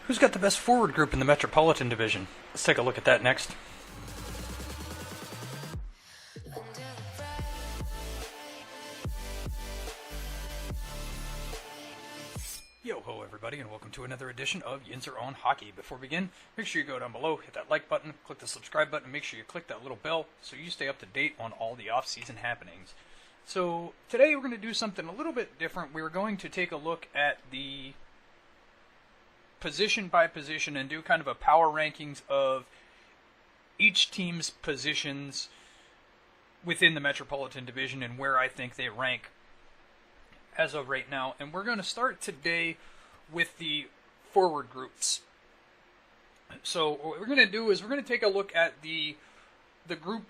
Who's got the best forward group in the Metropolitan Division? Let's take a look at that next. Yo-ho everybody, and welcome to another edition of Yinzer on Hockey. Before we begin, make sure you go down below, hit that like button, click the subscribe button, and make sure you click that little bell so you stay up to date on all the off-season happenings. So today we're going to do something a little bit different. We're going to take a look at the position by position and do kind of a power rankings of each team's positions within the Metropolitan Division and where I think they rank as of right now. And we're going to start today with the forward groups. So what we're going to do is we're going to take a look at the group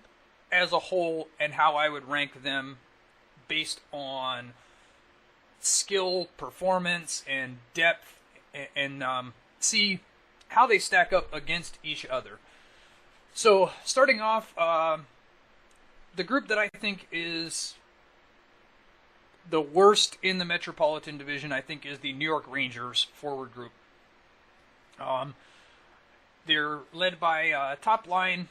as a whole and how I would rank them based on skill, performance, and depth, and see how they stack up against each other. So starting off, the group that I think is the worst in the Metropolitan Division, I think, is the New York Rangers forward group. They're led by top line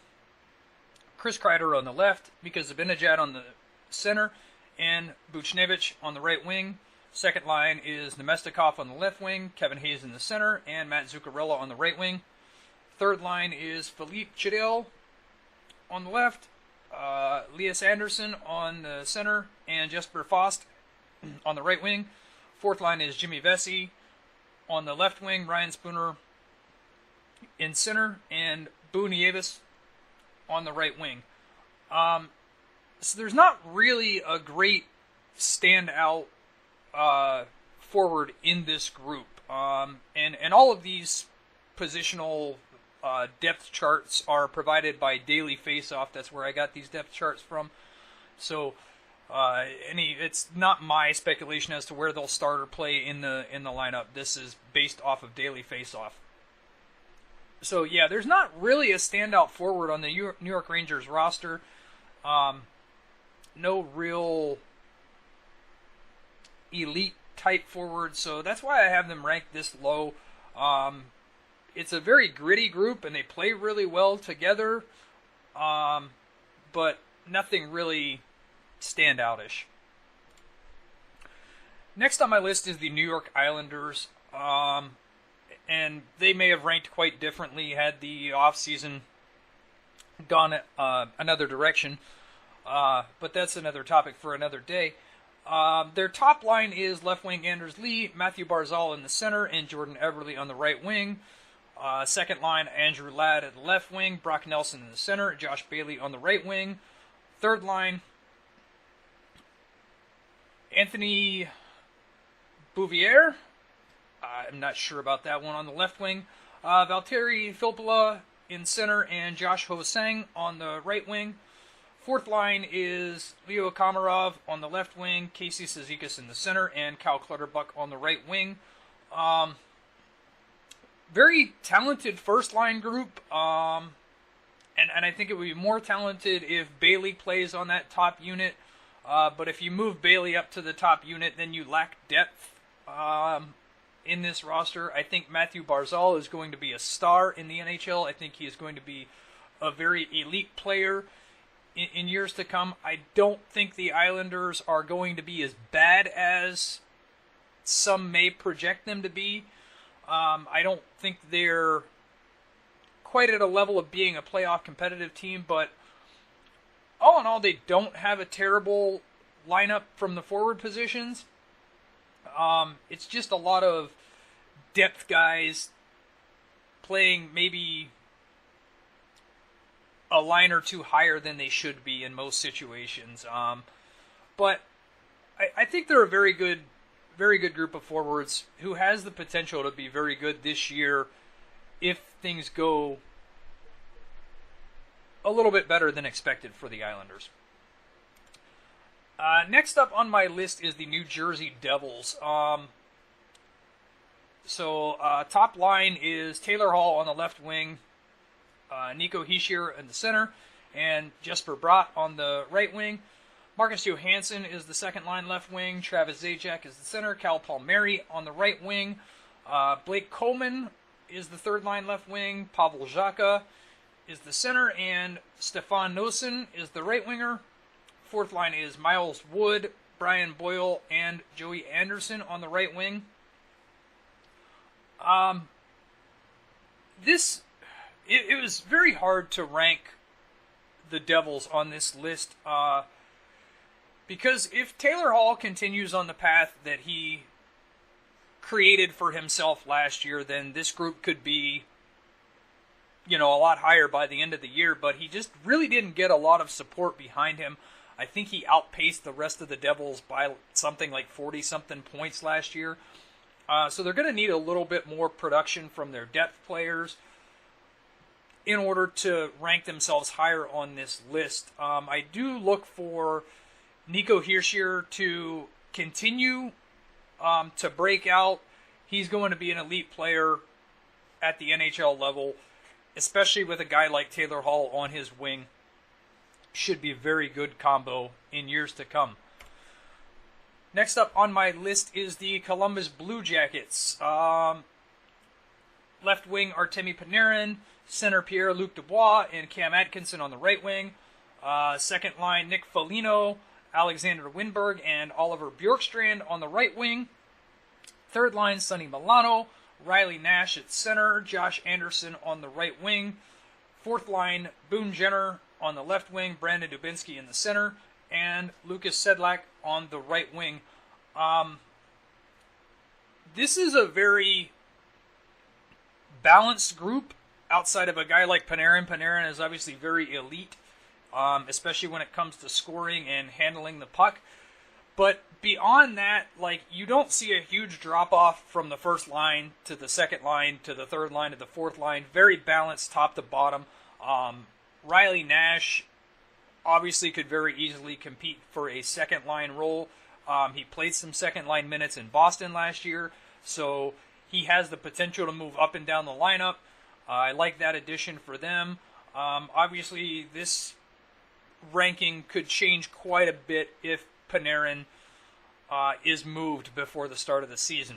Chris Kreider on the left, Mika Zibanejad on the center, and Buchnevich on the right wing. Second line is Nemestikov on the left wing, Kevin Hayes in the center, and Matt Zuccarello on the right wing. Third line is Philippe Chidel on the left, Elias Anderson on the center, and Jesper Fast on the right wing. Fourth line is Jimmy Vesey on the left wing, Ryan Spooner in center, and Boo Nieves on the right wing. So there's not really a great standout forward in this group. And all of these positional depth charts are provided by Daily Faceoff. That's where I got these depth charts from. So it's not my speculation as to where they'll start or play in the lineup. This is based off of Daily Faceoff. So yeah, there's not really a standout forward on the New York Rangers roster. No real elite type forward, so that's why I have them ranked this low. It's a very gritty group, and they play really well together, but nothing really standoutish. Next on my list is the New York Islanders, and they may have ranked quite differently had the offseason gone another direction, but that's another topic for another day. Their top line is left wing Anders Lee, Matthew Barzal in the center, and Jordan Eberle on the right wing. Second line, Andrew Ladd at the left wing, Brock Nelson in the center, Josh Bailey on the right wing. Third line, Anthony Bouvier. I'm not sure about that one on the left wing. Valtteri Filppula in center, and Josh Ho-Sang on the right wing. Fourth line is Leo Komarov on the left wing, Casey Cizikas in the center, and Cal Clutterbuck on the right wing. Very talented first line group, and I think it would be more talented if Bailey plays on that top unit. But if you move Bailey up to the top unit, then you lack depth in this roster. I think Matthew Barzal is going to be a star in the NHL. I think he is going to be a very elite player in years to come. I don't think the Islanders are going to be as bad as some may project them to be. I don't think they're quite at a level of being a playoff competitive team, but all in all, they don't have a terrible lineup from the forward positions. It's just a lot of depth guys playing maybe a line or two higher than they should be in most situations. But I think they're a very good group of forwards who has the potential to be very good this year if things go a little bit better than expected for the Islanders. Next up on my list is the New Jersey Devils. Top line is Taylor Hall on the left wing, Nico Hischier in the center, and Jesper Bratt on the right wing. Marcus Johansson is the second line left wing. Travis Zajac is the center. Cal Palmieri on the right wing. Blake Coleman is the third line left wing. Pavel Zacha is the center, and Stefan Noesen is the right winger. Fourth line is Miles Wood, Brian Boyle, and Joey Anderson on the right wing. It was very hard to rank the Devils on this list, because if Taylor Hall continues on the path that he created for himself last year, then this group could be, a lot higher by the end of the year, but he just really didn't get a lot of support behind him. I think he outpaced the rest of the Devils by something like 40-something points last year. So they're going to need a little bit more production from their depth players in order to rank themselves higher on this list. I do look for Nico Hischier to continue to break out. He's going to be an elite player at the NHL level, especially with a guy like Taylor Hall on his wing. Should be a very good combo in years to come. Next up on my list is the Columbus Blue Jackets. Left wing Artemi Panarin, center Pierre-Luc Dubois, and Cam Atkinson on the right wing. Second line Nick Foligno, Alexander Winberg, and Oliver Bjorkstrand on the right wing. Third line Sonny Milano, Riley Nash at center, Josh Anderson on the right wing. Fourth line Boone Jenner on the left wing, Brandon Dubinsky in the center, and Lucas Sedlak on the right wing. This is a very balanced group outside of a guy like Panarin. Panarin is obviously very elite, especially when it comes to scoring and handling the puck. But beyond that, you don't see a huge drop-off from the first line to the second line to the third line to the fourth line. Very balanced top to bottom. Riley Nash obviously could very easily compete for a second-line role. He played some second-line minutes in Boston last year, so he has the potential to move up and down the lineup. I like that addition for them. Obviously, this ranking could change quite a bit if Panarin is moved before the start of the season.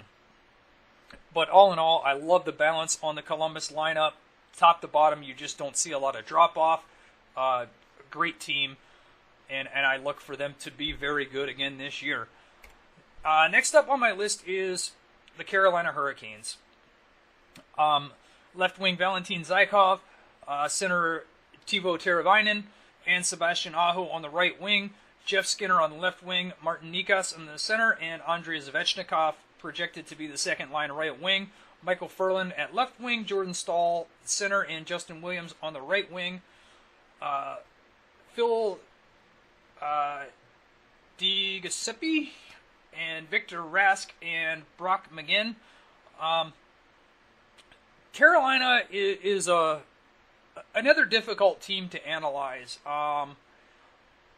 But all in all, I love the balance on the Columbus lineup. Top to bottom, you just don't see a lot of drop-off. Great team, and I look for them to be very good again this year. Next up on my list is the Carolina Hurricanes. Left wing Valentin Zykov, center Teuvo Teravainen, and Sebastian Aho on the right wing. Jeff Skinner on the left wing, Martin Nikas in the center, and Andrei Zvechnikov projected to be the second line right wing. Michael Ferland at left wing, Jordan Stahl center, and Justin Williams on the right wing. Phil DiGiuseppe and Victor Rask and Brock McGinn. Carolina is another difficult team to analyze. I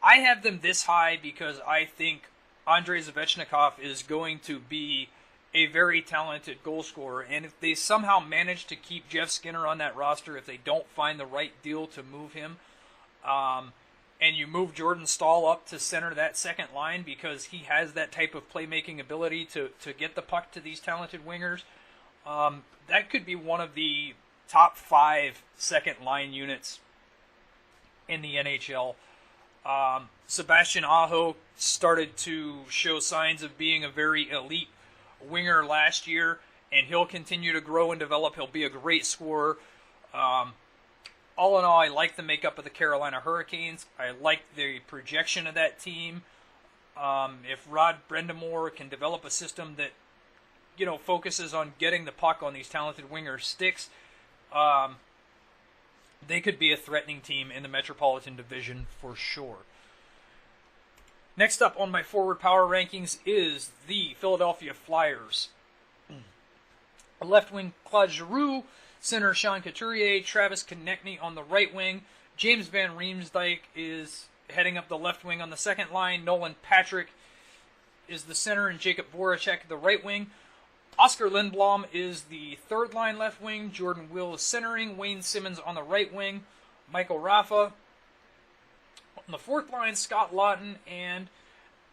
have them this high because I think Andrei Zvechnikov is going to be a very talented goal scorer, and if they somehow manage to keep Jeff Skinner on that roster, if they don't find the right deal to move him, and you move Jordan Stahl up to center that second line because he has that type of playmaking ability to get the puck to these talented wingers, that could be one of the top 5 second line units in the NHL. Sebastian Aho started to show signs of being a very elite winger last year, and he'll continue to grow and develop. He'll be a great scorer. All in all, I like the makeup of the Carolina Hurricanes. I like the projection of that team. If Rod Brind'Amour can develop a system that, focuses on getting the puck on these talented wingers' sticks, they could be a threatening team in the Metropolitan Division for sure. Next up on my forward power rankings is the Philadelphia Flyers. Left wing Claude Giroux, center Sean Couturier, Travis Konechny on the right wing. James Van Riemsdyk is heading up the left wing on the second line. Nolan Patrick is the center, and Jacob Voracek the right wing. Oscar Lindblom is the third line left wing. Jordan Will is centering. Wayne Simmons on the right wing. Michael Rafa on the fourth line. Scott Lawton and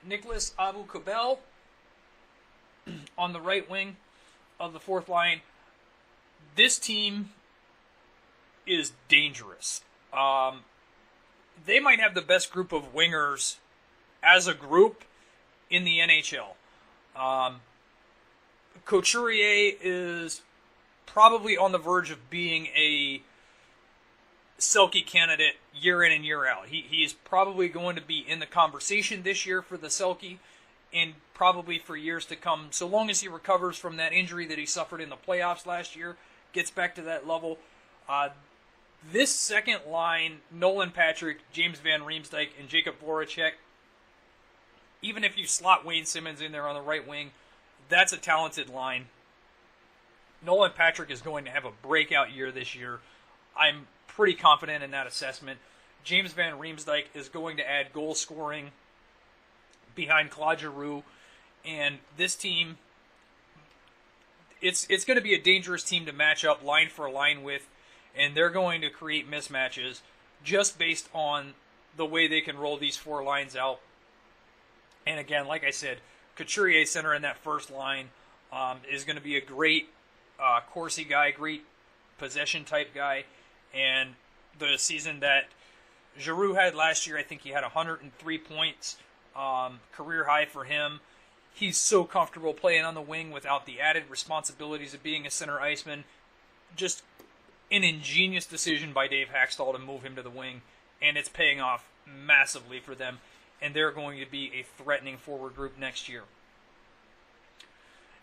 Nicholas Abu-Kubel on the right wing of the fourth line. this team is dangerous. They might have the best group of wingers as a group in the NHL. Couturier is probably on the verge of being a Selke candidate year in and year out. He is probably going to be in the conversation this year for the Selke and probably for years to come, so long as he recovers from that injury that he suffered in the playoffs last year, gets back to that level. This second line, Nolan Patrick, James Van Riemsdyk, and Jacob Voracek, even if you slot Wayne Simmons in there on the right wing, that's a talented line. Nolan Patrick is going to have a breakout year this year. I'm pretty confident in that assessment. James Van Riemsdyk is going to add goal scoring behind Claude Giroux, and this team, it's going to be a dangerous team to match up line for line with, and they're going to create mismatches just based on the way they can roll these four lines out. And again, like I said, Couturier center in that first line is going to be a great Corsi guy, great possession type guy. And the season that Giroux had last year, I think he had 103 points, career high for him. He's so comfortable playing on the wing without the added responsibilities of being a center iceman. Just an ingenious decision by Dave Haxtell to move him to the wing, and it's paying off massively for them, and they're going to be a threatening forward group next year.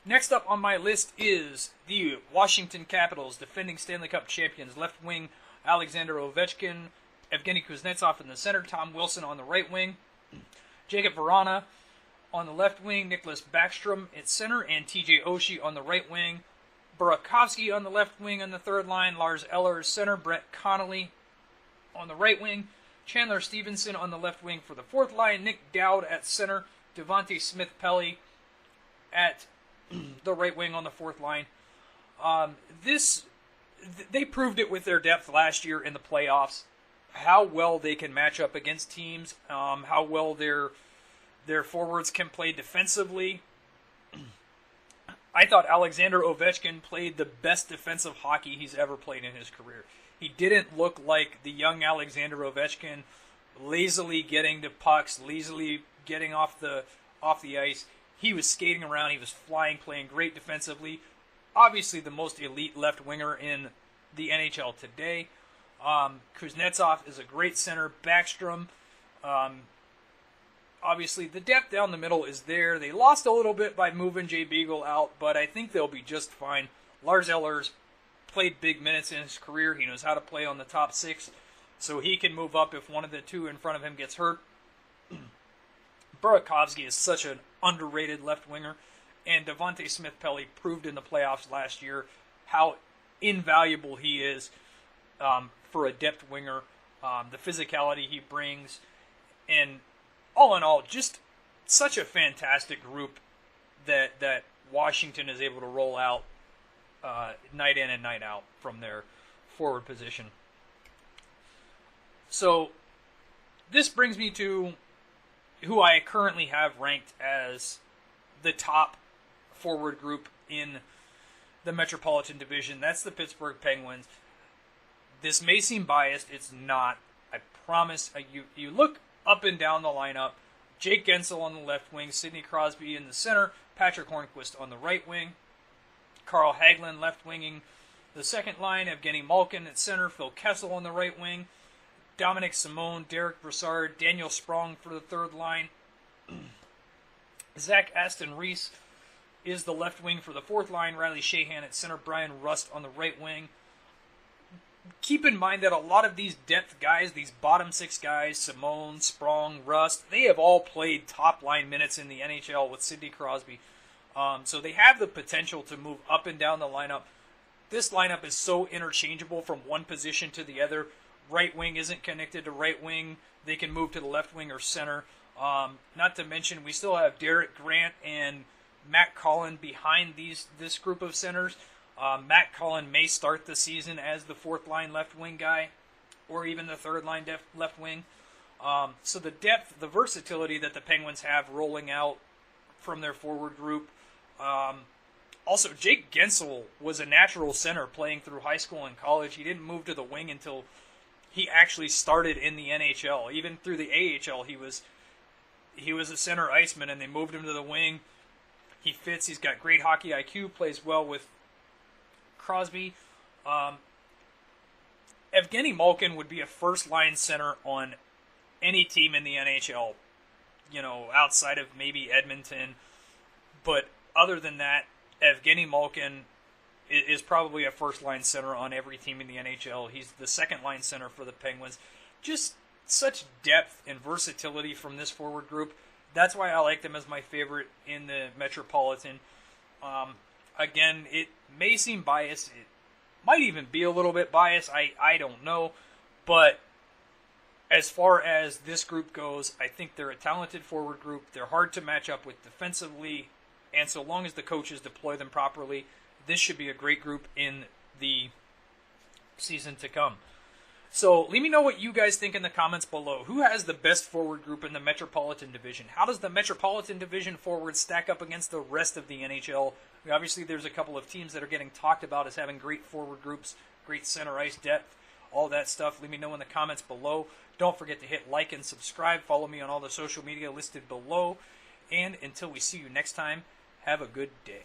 Next up on my list is the Washington Capitals, defending Stanley Cup champions. Left wing, Alexander Ovechkin, Evgeny Kuznetsov in the center, Tom Wilson on the right wing, Jacob Vrana on the left wing, Nicholas Backstrom at center, and TJ Oshie on the right wing. Burakovsky on the left wing on the third line, Lars Eller center, Brett Connolly on the right wing, Chandler Stevenson on the left wing for the fourth line, Nick Dowd at center, Devontae Smith-Pelly at the right wing on the fourth line. They proved it with their depth last year in the playoffs, how well they can match up against teams, how well their forwards can play defensively. I thought Alexander Ovechkin played the best defensive hockey he's ever played in his career. He didn't look like the young Alexander Ovechkin, lazily getting to pucks, lazily getting off the ice. He was skating around, he was flying, playing great defensively. Obviously the most elite left winger in the NHL today. Kuznetsov is a great center. Backstrom, obviously, the depth down the middle is there. They lost a little bit by moving Jay Beagle out, but I think they'll be just fine. Lars Eller's played big minutes in his career. He knows how to play on the top six, so he can move up if one of the two in front of him gets hurt. Burakovsky is such an underrated left winger, and Devontae Smith-Pelly proved in the playoffs last year how invaluable he is for a depth winger, the physicality he brings, and all in all, just such a fantastic group that Washington is able to roll out night in and night out from their forward position. So this brings me to who I currently have ranked as the top forward group in the Metropolitan Division. That's the Pittsburgh Penguins. This may seem biased. It's not. I promise. You look up and down the lineup. Jake Gensel on the left wing, Sidney Crosby in the center, Patrick Hornquist on the right wing, Carl Hagelin left winging the second line, Evgeny Malkin at center, Phil Kessel on the right wing, Dominic Simone, Derek Brassard, Daniel Sprong for the third line. Zach Aston Reese is the left wing for the fourth line, Riley Shahan at center, Brian Rust on the right wing. Keep in mind that a lot of these depth guys, these bottom six guys, Simone, Sprong, Rust, they have all played top line minutes in the NHL with Sidney Crosby. So they have the potential to move up and down the lineup. This lineup is so interchangeable from one position to the other. Right wing isn't connected to right wing. They can move to the left wing or center. Not to mention, we still have Derek Grant and Matt Cullen behind this group of centers. Matt Cullen may start the season as the fourth line left wing guy, or even the third line left wing. So the depth, the versatility that the Penguins have rolling out from their forward group, Also, Jake Gensel was a natural center playing through high school and college. He didn't move to the wing until he actually started in the NHL. Even through the AHL, he was a center iceman, and they moved him to the wing. He fits. He's got great hockey IQ, plays well with Crosby. Evgeny Malkin would be a first-line center on any team in the NHL, outside of maybe Edmonton. But other than that, Evgeny Malkin is probably a first-line center on every team in the NHL. He's the second-line center for the Penguins. Just such depth and versatility from this forward group. That's why I like them as my favorite in the Metropolitan. Again, it may seem biased. It might even be a little bit biased. I don't know. But as far as this group goes, I think they're a talented forward group. They're hard to match up with defensively. And so long as the coaches deploy them properly, this should be a great group in the season to come. So leave me know what you guys think in the comments below. Who has the best forward group in the Metropolitan Division? How does the Metropolitan Division forwards stack up against the rest of the NHL? Obviously, there's a couple of teams that are getting talked about as having great forward groups, great center ice depth, all that stuff. Let me know in the comments below. Don't forget to hit like and subscribe. Follow me on all the social media listed below. And until we see you next time, have a good day.